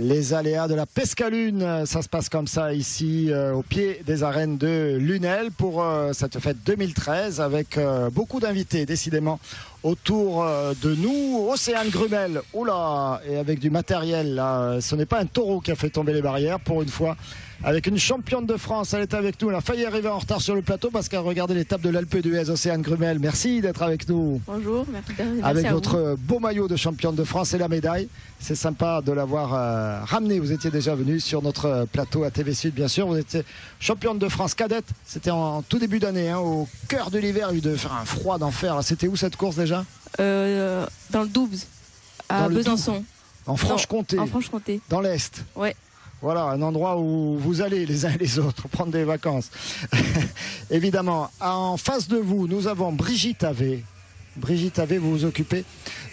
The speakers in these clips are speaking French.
Les aléas de la Pescalune, ça se passe comme ça ici au pied des arènes de Lunel pour cette fête 2013 avec beaucoup d'invités décidément autour de nous. Océane Grumel, oula, et avec du matériel là, ce n'est pas un taureau qui a fait tomber les barrières pour une fois. Avec une championne de France, elle est avec nous. Elle a failli arriver en retard sur le plateau parce qu'elle regardait l'étape de l'Alpe d'Huez. Océane Grumel, merci d'être avec nous. Bonjour, merci avec à votre beau maillot de championne de France et la médaille. C'est sympa de l'avoir ramené. Vous étiez déjà venu sur notre plateau à TV Sud, bien sûr. Vous étiez championne de France cadette. C'était en tout début d'année, hein, au cœur de l'hiver. Il y a eu de faire un froid d'enfer. C'était où cette course déjà? Dans le Doubs, à Besançon. En Franche-Comté. En Franche-Comté. Dans l'Est. Ouais. Voilà, un endroit où vous allez les uns et les autres prendre des vacances. Évidemment, en face de vous, nous avons Brigitte Havé. Brigitte Havé, vous vous occupez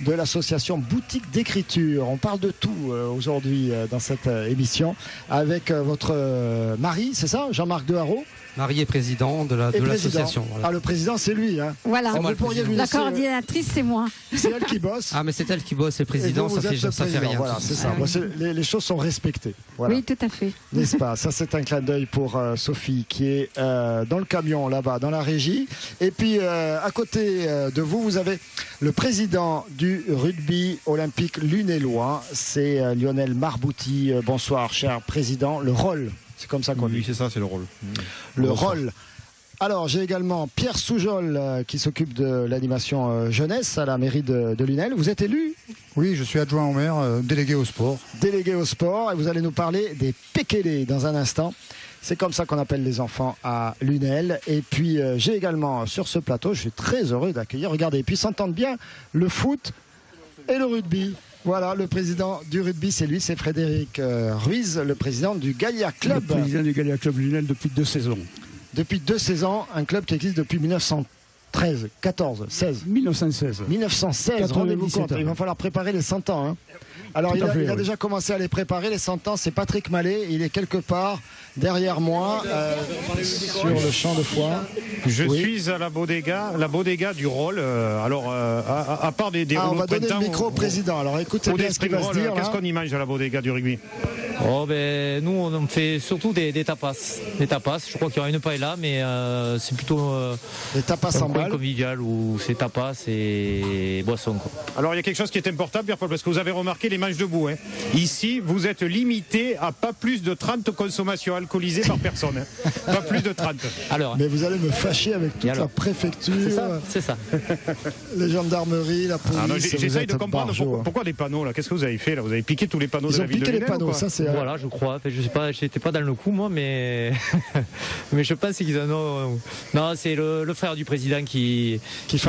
de l'association Boutique d'écriture. On parle de tout aujourd'hui dans cette émission avec votre mari, c'est ça, Jean-Marc Deharrault? Mari est président de l'association. Voilà. Ah, le président, c'est lui. Hein. Voilà. Vous pourriez lui laisser... La coordinatrice, c'est moi. C'est elle qui bosse. Ah, mais c'est elle qui bosse, le président, ça fait rien. Voilà, c'est ça. Bon, les choses sont respectées. Voilà. Oui, tout à fait. N'est-ce pas? Ça, c'est un clin d'œil pour Sophie qui est dans le camion là-bas, dans la régie. Et puis, à côté de vous, vous avez le président du rugby olympique lunélois. C'est Lionel Marbouti. Bonsoir, cher président. Le rôle. C'est comme ça qu'on dit. Oui, c'est ça, c'est le rôle. Le rôle. Alors, j'ai également Pierre Soujol qui s'occupe de l'animation jeunesse à la mairie de Lunel. Vous êtes élu? Oui, je suis adjoint au maire, délégué au sport. Délégué au sport, et vous allez nous parler des pékélés dans un instant. C'est comme ça qu'on appelle les enfants à Lunel. Et puis, j'ai également sur ce plateau, je suis très heureux d'accueillir, regardez, et puis s'entendent bien le foot et le rugby. Voilà, le président du rugby, c'est lui, c'est Frédéric Ruiz, le président du Gallia Club. Le président du Gallia Club Lunel depuis 2 saisons. Depuis 2 saisons, un club qui existe depuis 1913, 14, 16. 1916. 1916, rendez-vous compte. Il va falloir préparer les 100 ans. Hein. Alors, il a déjà commencé à les préparer, les 100 ans. C'est Patrick Mallet. Il est quelque part derrière moi, sur le champ de foire. Je suis à la bodega du rôle. Alors, à part des on va donner le micro au président. Alors, écoutez bien ce qu'il va se dire. Qu'est-ce qu'on y mange à la bodega du rugby? Oh, ben, nous, on fait surtout des tapas. Des tapas. Je crois qu'il y aura une paella, mais c'est plutôt des tapas en balle convivial où c'est tapas et boissons. Quoi. Alors, il y a quelque chose qui est important, Pierre-Paul, parce que vous avez remarqué les manches debout. Hein. Ici, vous êtes limité à pas plus de 30 consommations alcoolisées par personne. Hein. Pas plus de 30. Alors, mais vous allez me fâcher avec toute la préfecture. C'est ça. Les gendarmeries, la police. J'essaye de comprendre pourquoi des panneaux là. Qu'est-ce que vous avez fait là? Vous avez piqué tous les panneaux de la ville de Lunel? Ils ont piqué les panneaux, ça c'est. Voilà, je crois. Enfin, je sais pas, j'étais pas dans le coup moi, mais mais je pense qu'ils en ont. Non, c'est le frère du président qui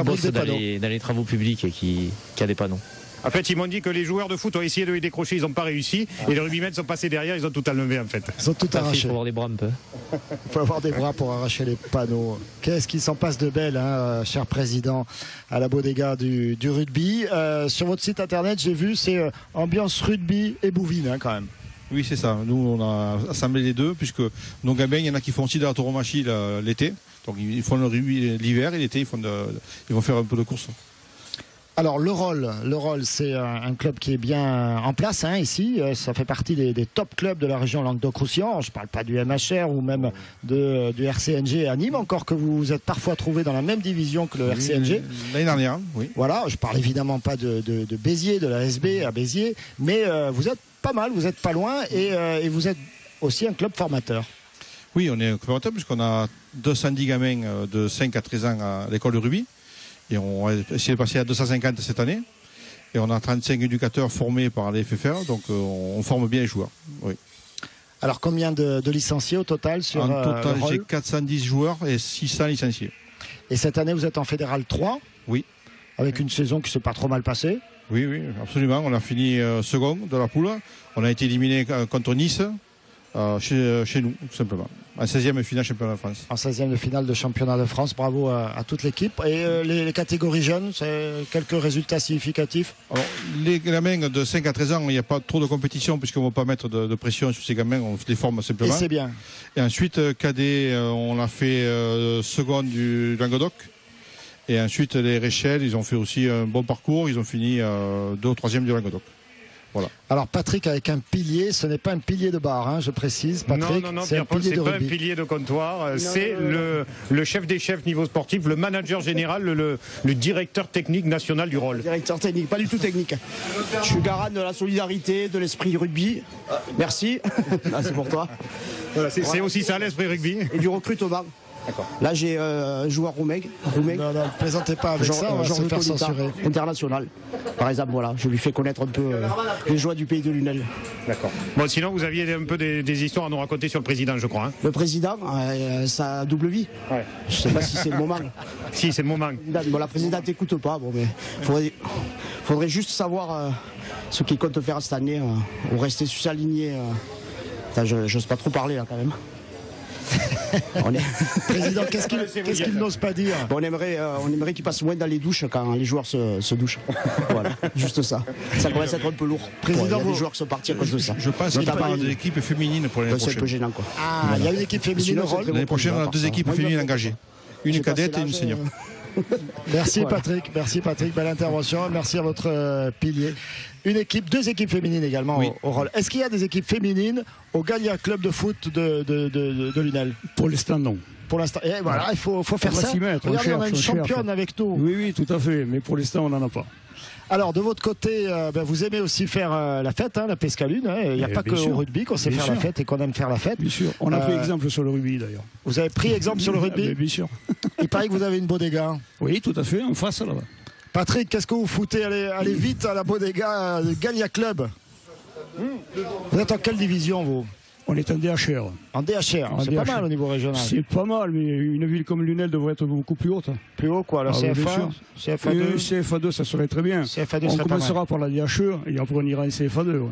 bosse dans les travaux publics et qui a des panneaux. En fait, ils m'ont dit que les joueurs de foot ont essayé de les décrocher, ils n'ont pas réussi. Et les rugbymen sont passés derrière, ils ont tout enlevé en fait. Ils ont tout arraché. Il faut avoir des bras un peu. Il faut avoir des bras pour arracher les panneaux. Qu'est-ce qui s'en passe de belle, hein, cher président, à la bodega du rugby. Sur votre site internet, j'ai vu, c'est ambiance rugby et bouvine hein, quand même. Oui, c'est ça. Nous, on a assemblé les deux, puisque nos gamins, il y en a qui font aussi de la tauromachie l'été. Donc, ils font le rugby l'hiver et l'été, ils vont faire un peu de course. Alors le rôle, c'est un club qui est bien en place hein, ici. Ça fait partie des top clubs de la région Languedoc-Roussillon. Je ne parle pas du MHR ou même du RCNG à Nîmes, encore que vous vous êtes parfois trouvé dans la même division que le RCNG. L'année dernière, oui. Voilà, je parle évidemment pas de Béziers, de la SB à Béziers, mais vous êtes pas mal, vous êtes pas loin et vous êtes aussi un club formateur. Oui, on est un club formateur puisqu'on a 210 gamins de 5 à 13 ans à l'école de rugby. Et on va essayer de passer à 250 cette année. Et on a 35 éducateurs formés par les FFR, donc on forme bien les joueurs. Oui. Alors combien de licenciés au total sur En total, j'ai 410 joueurs et 600 licenciés. Et cette année, vous êtes en Fédéral 3 ? Oui. Avec une saison qui ne s'est pas trop mal passée ? Oui, absolument. On a fini second de la poule. On a été éliminé contre Nice. Chez nous, tout simplement. En 16e finale championnat de France. En 16e de finale de championnat de France, bravo à toute l'équipe. Et les catégories jeunes, c'est quelques résultats significatifs? Alors, les gamins de 5 à 13 ans, il n'y a pas trop de compétition puisqu'on ne va pas mettre de pression sur ces gamins, on les forme simplement. Et c'est bien. Et ensuite, cadet, on a fait second du Languedoc. Et ensuite, les Réchelles, ils ont fait aussi un bon parcours, ils ont fini 2 ou 3e du Languedoc. Voilà. Alors Patrick avec un pilier, ce n'est pas un pilier de bar, hein, je précise. Patrick, non, c'est un Pierre-Paul, pilier c'est de pas un rugby. pilier de comptoir. C'est le chef des chefs niveau sportif, le manager général, le directeur technique national du rôle. Directeur technique, pas du tout technique. Je suis garant de la solidarité, de l'esprit rugby. Merci. Là, c'est pour toi. Voilà, c'est aussi ça l'esprit rugby. Et du recrutement. Là, j'ai un joueur roumain. Non, ne plaisantez pas avec ça, on va se faire censurer. International. Par exemple, voilà, je lui fais connaître un peu les joies du pays de Lunel. D'accord. Bon, sinon, vous aviez un peu des histoires à nous raconter sur le président, je crois. Hein. Le président, ça a double vie. Ouais. Je sais pas si c'est le moment. Si, c'est le moment. Bon, la présidente n'écoute pas, bon, mais faudrait juste savoir ce qu'il compte faire cette année, ou rester sur sa lignée. Je n'ose pas trop parler, là, quand même. Président, qu'est-ce qu'il n'ose pas dire? On aimerait qu'il passe moins dans les douches quand les joueurs se douchent. Voilà, juste ça. Ça commence à être un peu lourd. Président, il y a des joueurs qui sont partis à cause de ça. Je pense qu'il y a des équipes féminines pour l'année C'est un prochaine. peu gênant, quoi. Ah, il y a une équipe féminine au rôle. L'année prochaine, on a 2 équipes féminines engagées. Une cadette et une senior. Merci Patrick, belle intervention, merci à votre pilier. 2 équipes féminines également au rôle. Est-ce qu'il y a des équipes féminines au Gallia Club de foot de Lunel? Pour l'instant, non. Pour l'instant, et voilà, il faut faire ça. Regardez, on a une championne avec nous. Oui, tout à fait, mais pour l'instant, on n'en a pas. Alors, de votre côté, vous aimez aussi faire la fête, hein, la pescalune. Hein. Il n'y a pas que au rugby qu'on sait faire la fête et qu'on aime faire la fête. Bien sûr. On a pris exemple sur le rugby, d'ailleurs. Vous avez pris exemple sur le rugby? Bien sûr. Il paraît que vous avez une bodega. Oui, tout à fait, en face, là-bas. Patrick, qu'est-ce que vous foutez? Allez vite à la bodega Gallia Club. Vous êtes en quelle division, vous? On est en DHR. En DHR, c'est pas mal au niveau régional. C'est pas mal, mais une ville comme Lunel devrait être beaucoup plus haute. Plus haut, quoi, la CFA, CFA2 CFA2, ça serait très bien. CFA2 on commencera par la DHE et après on ira en CFA2. Ouais.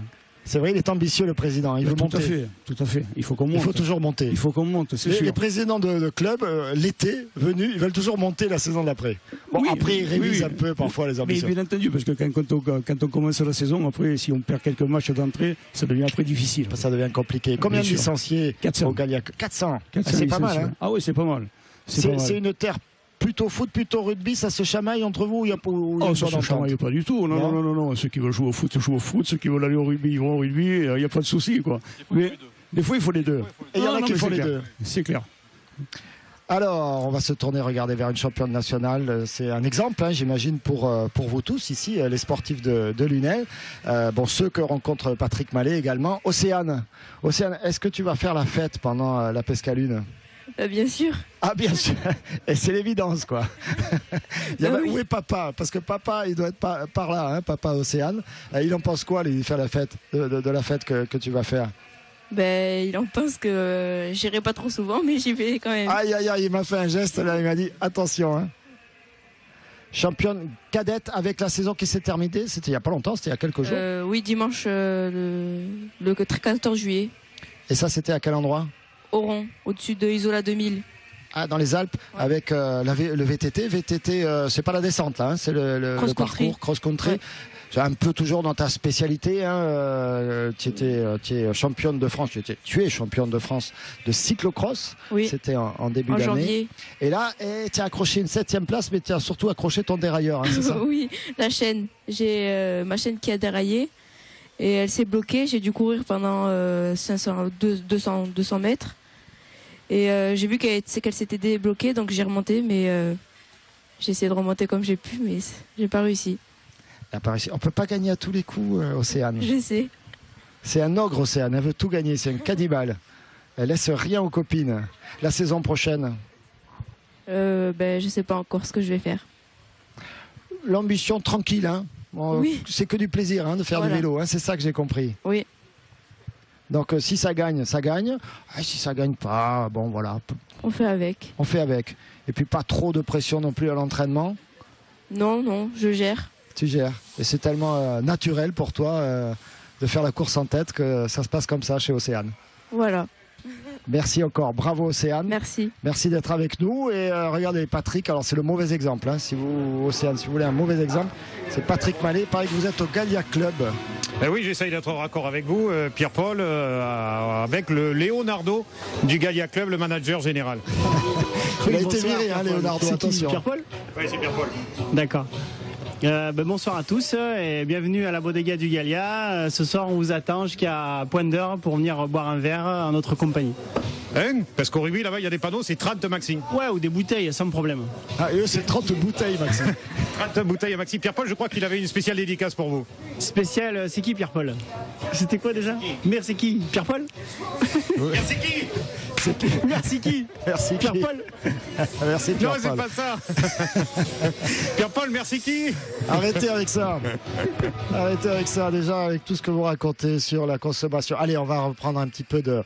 C'est vrai, il est ambitieux, le président. Il veut monter. Tout à fait. Il faut qu'on monte. Il faut toujours monter. Il faut qu'on monte, c'est sûr. Les présidents de club, l'été venu, ils veulent toujours monter la saison d'après. Bon, oui, après, ils révisent un peu parfois les ambitions. Mais bien entendu, parce que quand on commence la saison, après, si on perd quelques matchs d'entrée, ça devient après difficile. Ça devient compliqué. Combien de licenciés 400. au Gallia? 400. C'est pas mal. Hein. Ah oui, c'est pas mal. C'est une terre plutôt foot, plutôt rugby, ça se chamaille entre vous? Ça se chamaille pas du tout. Non. Ceux qui veulent jouer au foot jouent au foot. Ceux qui veulent aller au rugby, ils vont au rugby. Il n'y a pas de souci, quoi. Mais des fois, il faut les deux. Et il y en a qui font les deux. C'est clair. Alors, on va se tourner, regarder vers une championne nationale. C'est un exemple, hein, j'imagine, pour vous tous ici, les sportifs de Lunel. Ceux que rencontre Patrick Mallet également. Océane, est-ce que tu vas faire la fête pendant la pescalune? Bien sûr. Ah, bien sûr. Et c'est l'évidence, quoi. Oui. Où est papa? Parce que papa, il doit être par là, hein, papa Océane. Il en pense quoi, lui, faire la fête, de la fête que tu vas faire? Il en pense que j'irai pas trop souvent, mais j'y vais quand même. Aïe, il m'a fait un geste, là, il m'a dit, attention, hein. Championne cadette avec la saison qui s'est terminée, c'était il n'y a pas longtemps, c'était il y a quelques jours. Oui, dimanche, le 14 juillet. Et ça, c'était à quel endroit? Oron, au-dessus de Isola 2000. Ah, dans les Alpes, ouais. Avec le VTT. VTT, c'est pas la descente, là, hein, c'est le parcours cross-country. Ouais. C'est un peu toujours dans ta spécialité. Hein, tu es championne de France. Tu es championne de France de cyclocross. Oui. C'était en début d'année. Janvier. Et là, tu as accroché une 7e place, mais tu as surtout accroché ton dérailleur. Hein, c'est ça? Oui, la chaîne. J'ai ma chaîne qui a déraillé. Et elle s'est bloquée. J'ai dû courir pendant 200 mètres. Et j'ai vu qu'elle s'était débloquée, donc j'ai remonté, mais j'ai essayé de remonter comme j'ai pu, mais j'ai pas réussi. On peut pas gagner à tous les coups, Océane. Je sais. C'est un ogre, Océane. Elle veut tout gagner. C'est un cannibale. Elle laisse rien aux copines. La saison prochaine, je sais pas encore ce que je vais faire. L'ambition tranquille, hein. Oui. C'est que du plaisir, hein, de faire du vélo. Hein. C'est ça que j'ai compris. Oui. Donc si ça gagne, ça gagne. Ah, si ça gagne pas, bon voilà. On fait avec. On fait avec. Et puis pas trop de pression non plus à l'entraînement. Non, je gère. Tu gères. Et c'est tellement naturel pour toi de faire la course en tête que ça se passe comme ça chez Océane. Voilà. Merci encore. Bravo Océane. Merci. Merci d'être avec nous. Et regardez Patrick, alors c'est le mauvais exemple. Hein, Océane, si vous voulez un mauvais exemple, c'est Patrick Mallet. Pareil que vous êtes au Gallia Club. Oui, j'essaye d'être en raccord avec vous, Pierre-Paul, avec le Leonardo du Gallia Club, le manager général. Il a été viré, hein, Leonardo, attention. Pierre-Paul ? Oui, c'est Pierre-Paul. D'accord. Bonsoir à tous et bienvenue à la Bodega du Gallia. Ce soir, on vous attend jusqu'à Pointe d'Heure pour venir boire un verre en notre compagnie. Hein? Parce qu'au rugby, là-bas, il y a des panneaux, c'est 30 Maxime. Ouais, ou des bouteilles, sans problème. Ah, et eux, c'est 30 bouteilles, Maxime. 30 bouteilles à Maxime. Pierre-Paul, je crois qu'il avait une spéciale dédicace pour vous. Spécial, c'est qui Pierre-Paul? C'était quoi déjà? Merci qui? Pierre-Paul? Merci qui? Merci qui? Merci Pierre-Paul? Merci Non, Pierre-Paul. c'est pas ça. Pierre-Paul, merci qui? Arrêtez avec ça. Arrêtez avec ça, déjà, avec tout ce que vous racontez sur la consommation. Allez, on va reprendre un petit peu de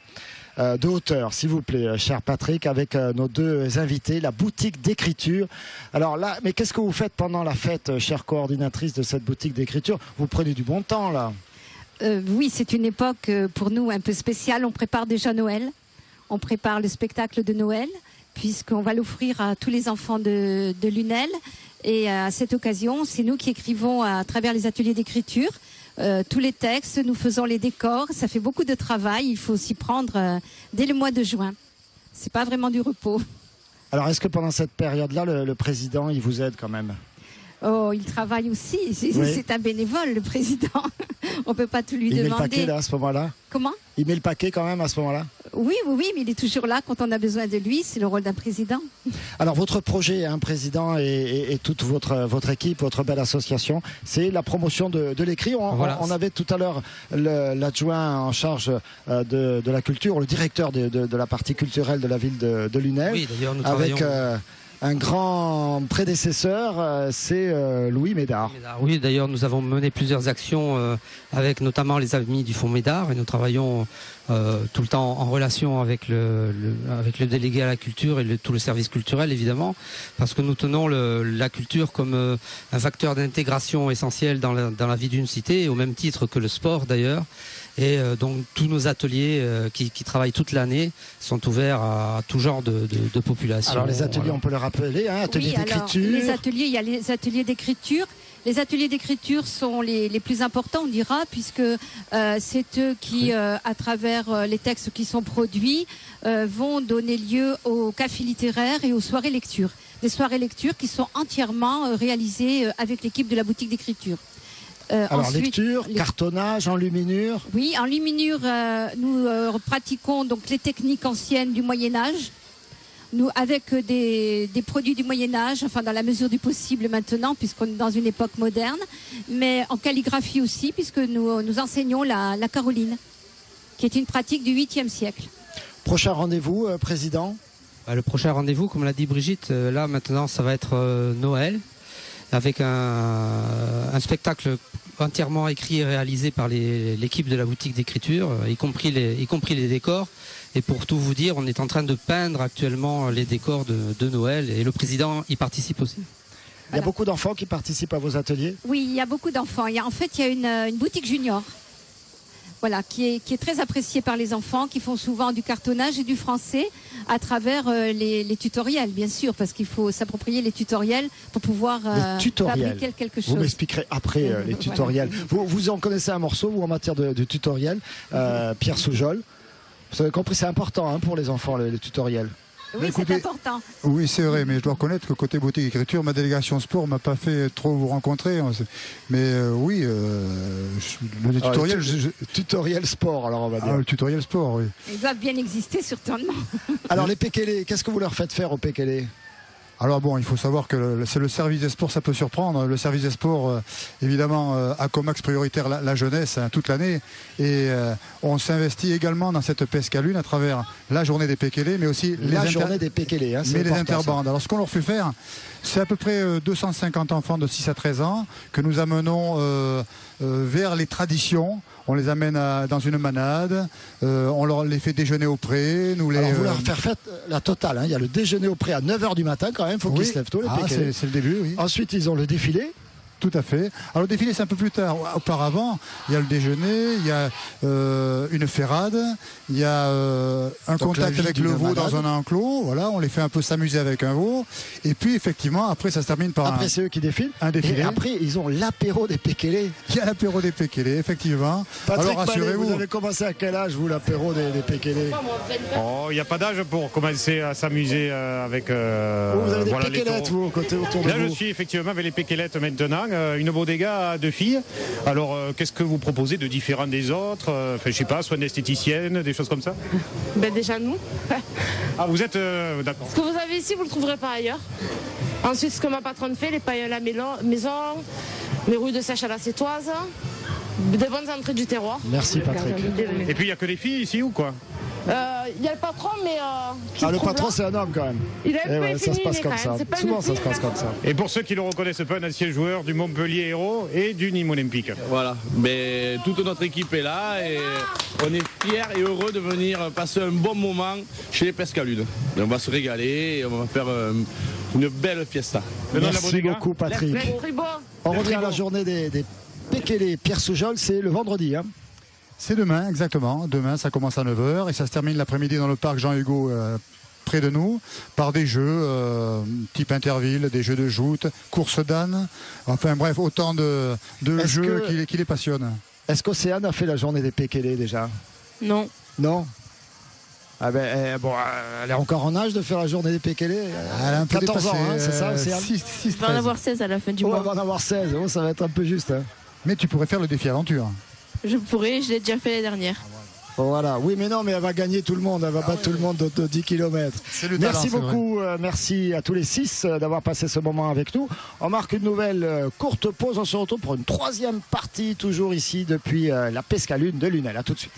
hauteur, s'il vous plaît, cher Patrick, avec nos deux invités, la boutique d'écriture. Alors là, mais qu'est-ce que vous faites pendant la fête, chère coordinatrice de cette boutique d'écriture? Vous prenez du bon temps, là? Oui, c'est une époque pour nous un peu spéciale. On prépare déjà Noël. On prépare le spectacle de Noël, puisqu'on va l'offrir à tous les enfants de Lunel. Et à cette occasion, c'est nous qui écrivons à travers les ateliers d'écriture tous les textes, nous faisons les décors. Ça fait beaucoup de travail, il faut s'y prendre dès le mois de juin. C'est pas vraiment du repos. Alors, est-ce que pendant cette période-là, le président, il vous aide quand même? Oh, il travaille aussi. C'est Oui. un bénévole, le président. On peut pas tout lui demander. Il met le paquet, là, à ce moment-là? Comment? Il met le paquet quand même à ce moment-là? Oui, mais il est toujours là quand on a besoin de lui. C'est le rôle d'un président. Alors, votre projet, président, et toute votre équipe, votre belle association, c'est la promotion de l'écrit. On avait tout à l'heure l'adjoint en charge de la culture, le directeur de la partie culturelle de la ville de Lunel. Oui, d'ailleurs, nous avec travaillons... un grand prédécesseur, c'est Louis Médard. Oui, d'ailleurs, nous avons mené plusieurs actions avec notamment les amis du Fonds Médard et nous travaillons tout le temps en relation avec le délégué à la culture et tout le service culturel, évidemment, parce que nous tenons la culture comme un facteur d'intégration essentiel dans la vie d'une cité, au même titre que le sport d'ailleurs. Et donc tous nos ateliers qui travaillent toute l'année sont ouverts à tout genre de population. Alors les ateliers, on peut le rappeler, ateliers d'écriture. Les ateliers, il y a les ateliers d'écriture. Les ateliers d'écriture sont les plus importants, on dira, puisque c'est eux qui, à travers les textes qui sont produits, vont donner lieu aux cafés littéraires et aux soirées lecture. Des soirées lecture qui sont entièrement réalisées avec l'équipe de la boutique d'écriture. Alors ensuite, lecture, cartonnage, enluminure. Oui, enluminure, nous pratiquons donc les techniques anciennes du Moyen-Âge. Nous, avec des produits du Moyen-Âge, enfin dans la mesure du possible maintenant, puisqu'on est dans une époque moderne, mais en calligraphie aussi, puisque nous enseignons la caroline, qui est une pratique du 8e siècle. Prochain rendez-vous, président? Le prochain rendez-vous, comme l'a dit Brigitte, là maintenant ça va être Noël, avec un spectacle entièrement écrit et réalisé par l'équipe de la boutique d'écriture, y compris les décors. Et pour tout vous dire, on est en train de peindre actuellement les décors de Noël et le président y participe aussi. Il y a beaucoup d'enfants qui participent à vos ateliers? Oui, il y a beaucoup d'enfants. Il y a une boutique junior. Voilà, qui est très appréciée par les enfants, qui font souvent du cartonnage et du français à travers les tutoriels, bien sûr, parce qu'il faut s'approprier les tutoriels pour pouvoir fabriquer quelque chose. Vous m'expliquerez après les tutoriels. Voilà. Vous en connaissez un morceau, vous, en matière de tutoriel, Pierre Soujol. Vous avez compris, c'est important pour les enfants, les tutoriels. Oui, c'est important. Oui, c'est vrai, mais je dois reconnaître que côté boutique écriture, ma délégation sport m'a pas fait trop vous rencontrer. Mais oui, le tutoriel... Tutoriel sport, alors on va dire. Le tutoriel sport, oui. Ils doivent bien exister, certainement. Alors les Pékélés, qu'est-ce que vous leur faites faire aux Pékélés? Alors bon, il faut savoir que c'est le service des sports, ça peut surprendre. Le service des sports, évidemment, a comme axe prioritaire la jeunesse toute l'année. Et on s'investit également dans cette Pescalune à travers la journée des Pékélés, mais aussi les interbandes. Alors ce qu'on leur fait faire, c'est à peu près 250 enfants de 6 à 13 ans que nous amenons vers les traditions. On les amène dans une manade, on leur les fait déjeuner au pré. Vous leur faire la totale. Il y a le déjeuner au pré à 9h du matin quand même, il faut qu'ils se lèvent tôt. C'est le début, oui. Ensuite, ils ont le défilé. Tout à fait. Alors le défilé, c'est un peu plus tard. Auparavant, il y a le déjeuner, il y a une ferrade, il y a un contact avec le veau dans un enclos. Voilà, on les fait un peu s'amuser avec un veau. Et puis effectivement, après, ça se termine par après, c'est eux qui défilent. Un défilé. Et après, ils ont l'apéro des Pékélés. Il y a l'apéro des Pékélés, effectivement. Patrick, alors rassurez-vous. Vous avez commencé à quel âge, vous, l'apéro des Pékélés? Oh, il n'y a pas d'âge pour commencer à s'amuser avec. Vous avez des pékélettes, vous, côté autour de vous. Là, je suis effectivement avec les pékélettes maintenant. une bodega de filles. Alors, qu'est-ce que vous proposez de différent des autres? Enfin, je sais pas, soit une esthéticienne, des choses comme ça? Ben déjà nous. Ah, vous êtes... d'accord. Ce que vous avez ici, vous le trouverez pas ailleurs. Ensuite, ce que ma patronne fait, les pailles à la maison, mes rouilles de sèche à la cétoise, des bonnes entrées du terroir. Merci Patrick. Et puis, il n'y a que des filles ici ou quoi? Il y a le patron, mais... le patron, c'est un homme quand même. Il est un peu ça se passe efféminé comme quand ça. même. Souvent, ça se passe comme ça. Et pour ceux qui ne le reconnaissent pas, un ancien joueur du Montpellier Hérault et du Nîmes Olympique. Voilà, mais toute notre équipe est là et on est fiers et heureux de venir passer un bon moment chez les Pescalunes. On va se régaler et on va faire une belle fiesta. Merci beaucoup Patrick. On revient à la journée des Pékélé. Pierre Soujol, c'est le vendredi. Hein. C'est demain, exactement. Demain, ça commence à 9h et ça se termine l'après-midi dans le parc Jean-Hugo, près de nous, par des jeux type Interville, des jeux de joute, course d'âne. Enfin bref, autant de jeux qui les passionnent. Est-ce qu'Océane a fait la journée des Pékélé déjà? Non. Non? Ah ben, bon, elle est encore en âge de faire la journée des Pékélé. Elle a un peu 14 ans, hein, c'est ça, Océane? Je vais en avoir 16 à la fin du mois. On va en avoir 16, ça va être un peu juste. Hein. Mais tu pourrais faire le défi aventure. Je pourrais, je l'ai déjà fait l'année dernière. Voilà, oui mais non, mais elle va gagner tout le monde, elle va battre tout le monde de 10 km. Merci beaucoup, merci à tous les 6 d'avoir passé ce moment avec nous. On marque une nouvelle courte pause, on se retrouve pour une 3e partie, toujours ici depuis la Pescalune de Lunel. À tout de suite.